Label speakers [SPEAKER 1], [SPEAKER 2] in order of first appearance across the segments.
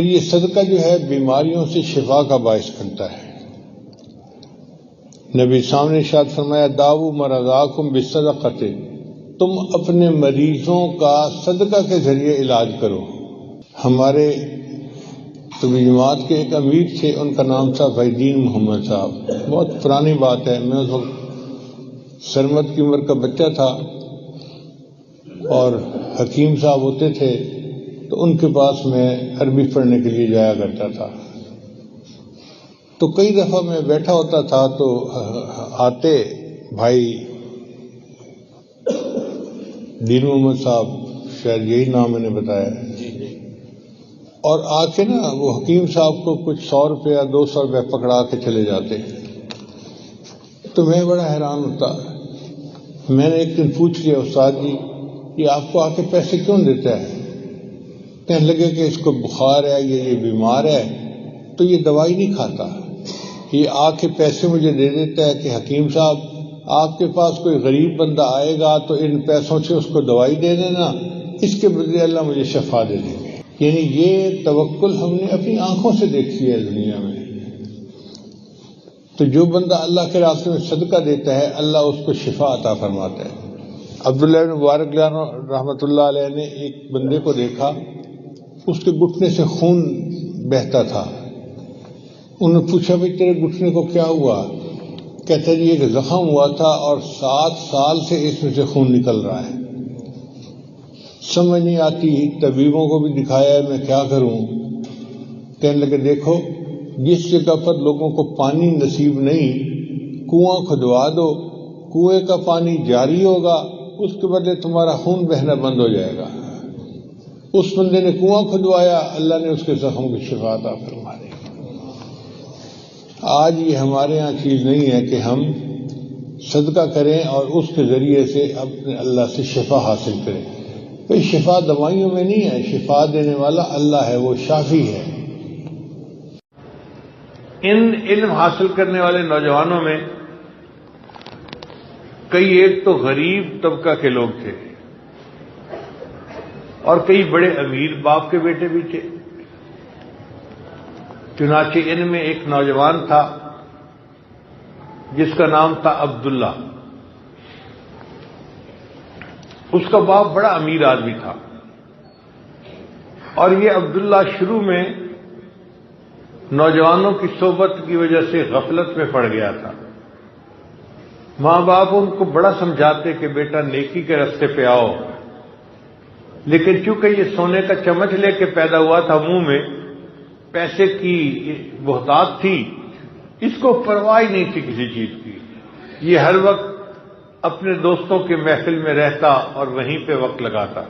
[SPEAKER 1] یہ صدقہ جو ہے بیماریوں سے شفا کا باعث بنتا ہے۔ نبی سامنے ارشاد فرمایا داؤ مرضاکم بالصدقۃ، تم اپنے مریضوں کا صدقہ کے ذریعے علاج کرو۔ ہمارے طبی جماعت کے ایک امیر تھے، ان کا نام تھا فیدین محمد صاحب، بہت پرانی بات ہے، میں اس وقت سرمت کی عمر کا بچہ تھا اور حکیم صاحب ہوتے تھے تو ان کے پاس میں عربی پڑھنے کے لیے جایا کرتا تھا۔ تو کئی دفعہ میں بیٹھا ہوتا تھا تو آتے بھائی دین محمد صاحب، شاید یہی نام میں نے بتایا، اور آ کے نا وہ حکیم صاحب کو کچھ 100 روپیہ 200 روپیہ پکڑا کے چلے جاتے۔ تو میں بڑا حیران ہوتا۔ میں نے ایک دن پوچھ لیا استاد جی یہ آپ کو آ کے پیسے کیوں دیتا ہے؟ کہنے لگے کہ اس کو بخار ہے، یہ بیمار ہے تو یہ دوائی نہیں کھاتا، یہ آ کے پیسے مجھے دے دیتا ہے کہ حکیم صاحب آپ کے پاس کوئی غریب بندہ آئے گا تو ان پیسوں سے اس کو دوائی دے دینا، اس کے بدلے اللہ مجھے شفا دے دیں گے۔ یعنی یہ توکل ہم نے اپنی آنکھوں سے دیکھی ہے دنیا میں۔ تو جو بندہ اللہ کے راستے میں صدقہ دیتا ہے اللہ اس کو شفا عطا فرماتا ہے۔ عبداللہ بن مبارک رحمۃ اللہ علیہ نے ایک بندے کو دیکھا، اس کے گھٹنے سے خون بہتا تھا۔ انہوں نے پوچھا بھائی تیرے گھٹنے کو کیا ہوا؟ کہتا جی ایک زخم ہوا تھا اور 7 سال سے اس میں سے خون نکل رہا ہے، سمجھ نہیں آتی، طبیبوں کو بھی دکھایا ہے میں کیا کروں۔ کہنے لگے دیکھو جس جگہ پر لوگوں کو پانی نصیب نہیں کنواں کھدوا دو، کنویں کا پانی جاری ہوگا، اس کے بدلے تمہارا خون بہنا بند ہو جائے گا۔ اس بندے نے کنواں کھدوایا، اللہ نے اس کے زخم کی شفا عطا فرما دی۔ آج یہ ہمارے یہاں چیز نہیں ہے کہ ہم صدقہ کریں اور اس کے ذریعے سے اپنے اللہ سے شفا حاصل کریں۔ بھئی شفا دوائیوں میں نہیں ہے، شفا دینے والا اللہ ہے، وہ شافی ہے۔
[SPEAKER 2] ان علم حاصل کرنے والے نوجوانوں میں کئی ایک تو غریب طبقہ کے لوگ تھے اور کئی بڑے امیر باپ کے بیٹے بھی تھے۔ چنانچہ ان میں ایک نوجوان تھا جس کا نام تھا عبداللہ۔ اس کا باپ بڑا امیر آدمی تھا اور یہ عبداللہ شروع میں نوجوانوں کی صحبت کی وجہ سے غفلت میں پڑ گیا تھا۔ ماں باپ ان کو بڑا سمجھاتے کہ بیٹا نیکی کے راستے پہ آؤ، لیکن چونکہ یہ سونے کا چمچ لے کے پیدا ہوا تھا منہ میں، پیسے کی بہتات تھی، اس کو پرواہ نہیں تھی کسی چیز کی۔ یہ ہر وقت اپنے دوستوں کے محفل میں رہتا اور وہیں پہ وقت لگاتا۔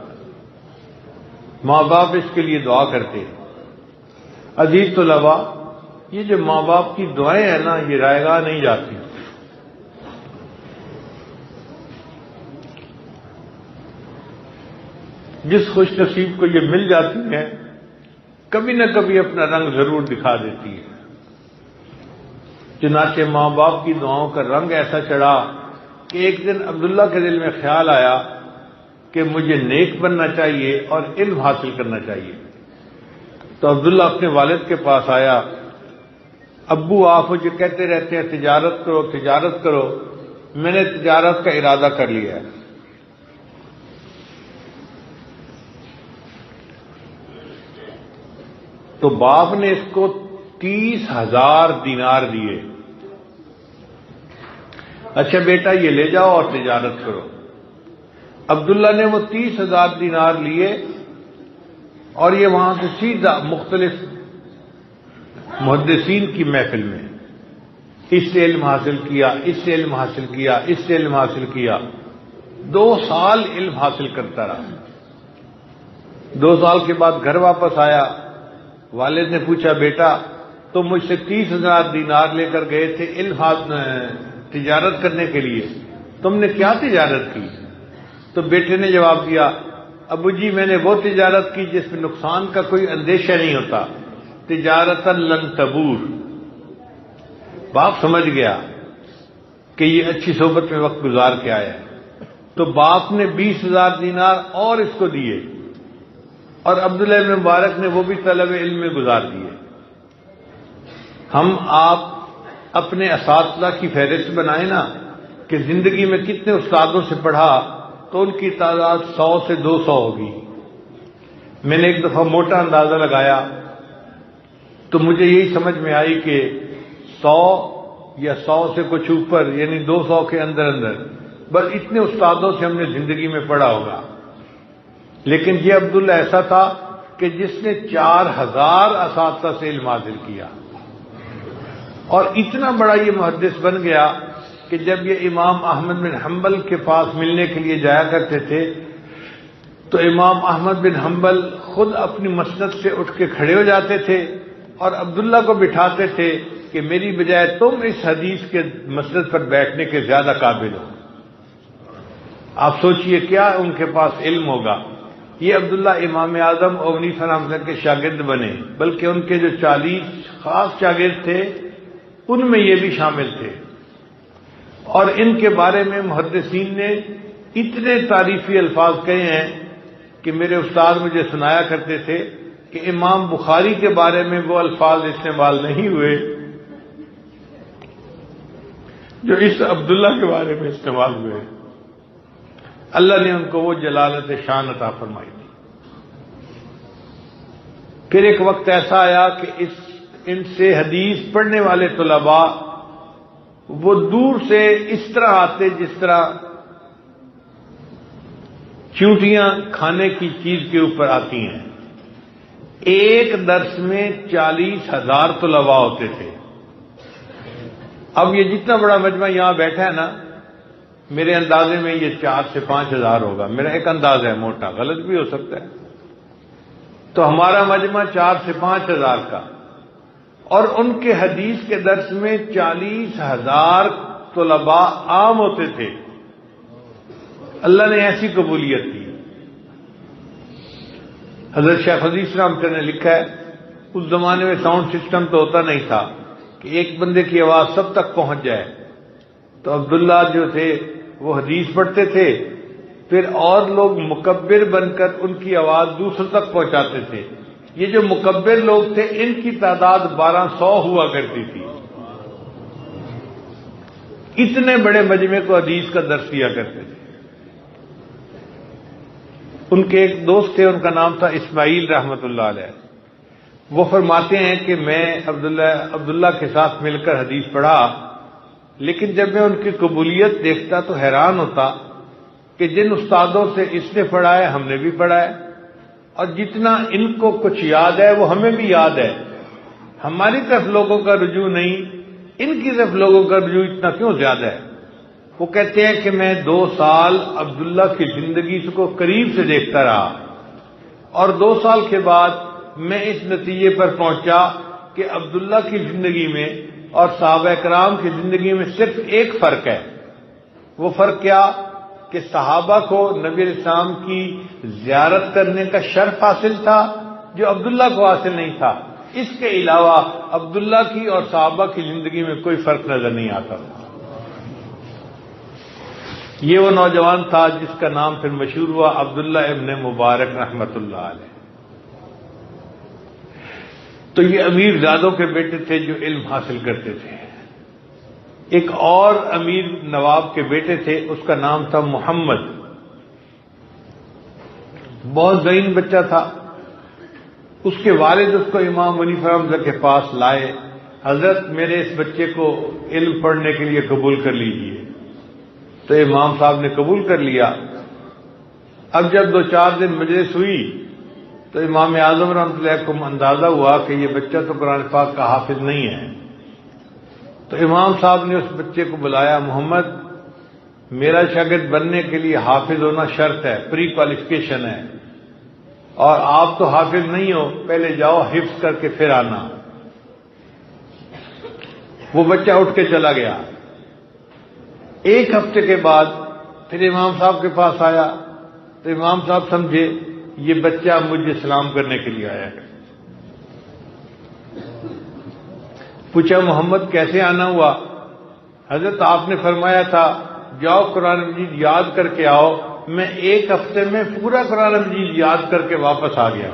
[SPEAKER 2] ماں باپ اس کے لیے دعا کرتے۔ عزیز طلباء، یہ جو ماں باپ کی دعائیں ہیں نا یہ رائے گاہ نہیں جاتی۔ جس خوش نصیب کو یہ مل جاتی ہیں کبھی نہ کبھی اپنا رنگ ضرور دکھا دیتی ہے۔ چنانچہ ماں باپ کی دعاؤں کا رنگ ایسا چڑھا کہ ایک دن عبداللہ کے دل میں خیال آیا کہ مجھے نیک بننا چاہیے اور علم حاصل کرنا چاہیے۔ تو عبداللہ اپنے والد کے پاس آیا، ابو آپ مجھے کہتے رہتے ہیں تجارت کرو تجارت کرو، میں نے تجارت کا ارادہ کر لیا ہے۔ تو باپ نے اس کو 30,000 دینار دیے، اچھا بیٹا یہ لے جاؤ اور تجارت کرو۔ عبداللہ نے وہ 30,000 دینار لیے اور یہ وہاں سے سیدھا مختلف محدثین کی محفل میں اس سے علم حاصل کیا، اس سے علم حاصل کیا، اس سے علم حاصل کیا۔ 2 سال علم حاصل کرتا رہا۔ 2 سال کے بعد گھر واپس آیا، والد نے پوچھا بیٹا تم مجھ سے 30,000 دینار لے کر گئے تھے علم تجارت کرنے کے لیے، تم نے کیا تجارت کی؟ تو بیٹے نے جواب دیا ابو جی میں نے وہ تجارت کی جس میں نقصان کا کوئی اندیشہ نہیں ہوتا، تجارتا لن تبور۔ باپ سمجھ گیا کہ یہ اچھی صحبت میں وقت گزار کے آیا ہے، تو باپ نے 20,000 دینار اور اس کو دیے اور عبداللہ ابن مبارک نے وہ بھی طلب علم میں گزار دیے. ہم آپ اپنے اساتذہ کی فہرست بنائیں نا کہ زندگی میں کتنے استادوں سے پڑھا تو ان کی تعداد 100 سے 200 ہوگی. میں نے ایک دفعہ موٹا اندازہ لگایا تو مجھے یہی سمجھ میں آئی کہ 100 یا 100 سے کچھ اوپر یعنی 200 کے اندر اندر بس اتنے استادوں سے ہم نے زندگی میں پڑھا ہوگا. لیکن یہ عبداللہ ایسا تھا کہ جس نے 4000 اساتذہ سے علم حاصل کیا اور اتنا بڑا یہ محدث بن گیا کہ جب یہ امام احمد بن حنبل کے پاس ملنے کے لیے جایا کرتے تھے تو امام احمد بن حنبل خود اپنی مسند سے اٹھ کے کھڑے ہو جاتے تھے اور عبداللہ کو بٹھاتے تھے کہ میری بجائے تم اس حدیث کے مسند پر بیٹھنے کے زیادہ قابل ہو. آپ سوچئے کیا ان کے پاس علم ہوگا. یہ عبداللہ امام اعظم ابو حنیفہ رحمۃ اللہ کے شاگرد بنے، بلکہ ان کے جو 40 خاص شاگرد تھے ان میں یہ بھی شامل تھے. اور ان کے بارے میں محدثین نے اتنے تعریفی الفاظ کہے ہیں کہ میرے استاد مجھے سنایا کرتے تھے کہ امام بخاری کے بارے میں وہ الفاظ استعمال نہیں ہوئے جو اس عبداللہ کے بارے میں استعمال ہوئے. اللہ نے ان کو وہ جلالت شان عطا فرمائی تھی. پھر ایک وقت ایسا آیا کہ ان سے حدیث پڑھنے والے طلباء وہ دور سے اس طرح آتے جس طرح چیونٹیاں کھانے کی چیز کے اوپر آتی ہیں. ایک درس میں 40,000 طلباء ہوتے تھے. اب یہ جتنا بڑا مجمع یہاں بیٹھا ہے نا میرے اندازے میں یہ 4 سے 5,000 ہوگا. میرا ایک اندازہ ہے موٹا، غلط بھی ہو سکتا ہے. تو ہمارا مجمع 4 سے 5,000 کا اور ان کے حدیث کے درس میں 40,000 طلباء عام ہوتے تھے. اللہ نے ایسی قبولیت دی. حضرت شیخ حدیث رحمۃ اللہ نے لکھا ہے اس زمانے میں ساؤنڈ سسٹم تو ہوتا نہیں تھا کہ ایک بندے کی آواز سب تک پہنچ جائے. تو عبداللہ جو تھے وہ حدیث پڑھتے تھے، پھر اور لوگ مکبر بن کر ان کی آواز دوسروں تک پہنچاتے تھے. یہ جو مکبر لوگ تھے ان کی تعداد 1200 ہوا کرتی تھی. اتنے بڑے مجمع کو حدیث کا درس دیا کرتے تھے. ان کے ایک دوست تھے، ان کا نام تھا اسماعیل رحمت اللہ علیہ. وہ فرماتے ہیں کہ میں عبداللہ کے ساتھ مل کر حدیث پڑھا، لیکن جب میں ان کی قبولیت دیکھتا تو حیران ہوتا کہ جن استادوں سے اس نے پڑھا ہے ہم نے بھی پڑھا ہے، اور جتنا ان کو کچھ یاد ہے وہ ہمیں بھی یاد ہے. ہماری طرف لوگوں کا رجوع نہیں، ان کی طرف لوگوں کا رجوع اتنا کیوں زیادہ ہے. وہ کہتے ہیں کہ میں 2 سال عبداللہ کی زندگی کو قریب سے دیکھتا رہا اور 2 سال کے بعد میں اس نتیجے پر پہنچا کہ عبداللہ کی زندگی میں اور صحابہ کرام کی زندگی میں صرف ایک فرق ہے. وہ فرق کیا کہ صحابہ کو نبی علیہ السلام کی زیارت کرنے کا شرف حاصل تھا جو عبداللہ کو حاصل نہیں تھا. اس کے علاوہ عبداللہ کی اور صحابہ کی زندگی میں کوئی فرق نظر نہیں آتا. یہ وہ نوجوان تھا جس کا نام پھر مشہور ہوا عبداللہ ابن مبارک رحمت اللہ علیہ. تو یہ امیر زادوں کے بیٹے تھے جو علم حاصل کرتے تھے. ایک اور امیر نواب کے بیٹے تھے، اس کا نام تھا محمد. بہت ذہین بچہ تھا. اس کے والد اس کو امام ابو حنیفہ رحمۃ اللہ کے پاس لائے، حضرت میرے اس بچے کو علم پڑھنے کے لیے قبول کر لیجئے. تو امام صاحب نے قبول کر لیا. اب جب 2-4 دن مجلس ہوئی تو امام اعظم رحمۃ اللہ کو اندازہ ہوا کہ یہ بچہ تو قرآن پاک کا حافظ نہیں ہے. تو امام صاحب نے اس بچے کو بلایا، محمد میرا شاگرد بننے کے لیے حافظ ہونا شرط ہے، پری کوالیفیکیشن ہے، اور آپ تو حافظ نہیں ہو، پہلے جاؤ حفظ کر کے پھر آنا. وہ بچہ اٹھ کے چلا گیا. 1 ہفتے کے بعد پھر امام صاحب کے پاس آیا تو امام صاحب سمجھے یہ بچہ مجھے سلام کرنے کے لیے آیا ہے. پوچھا محمد کیسے آنا ہوا؟ حضرت آپ نے فرمایا تھا جاؤ قرآن مجید یاد کر کے آؤ میں ایک ہفتے میں پورا قرآن مجید یاد کر کے واپس آ گیا.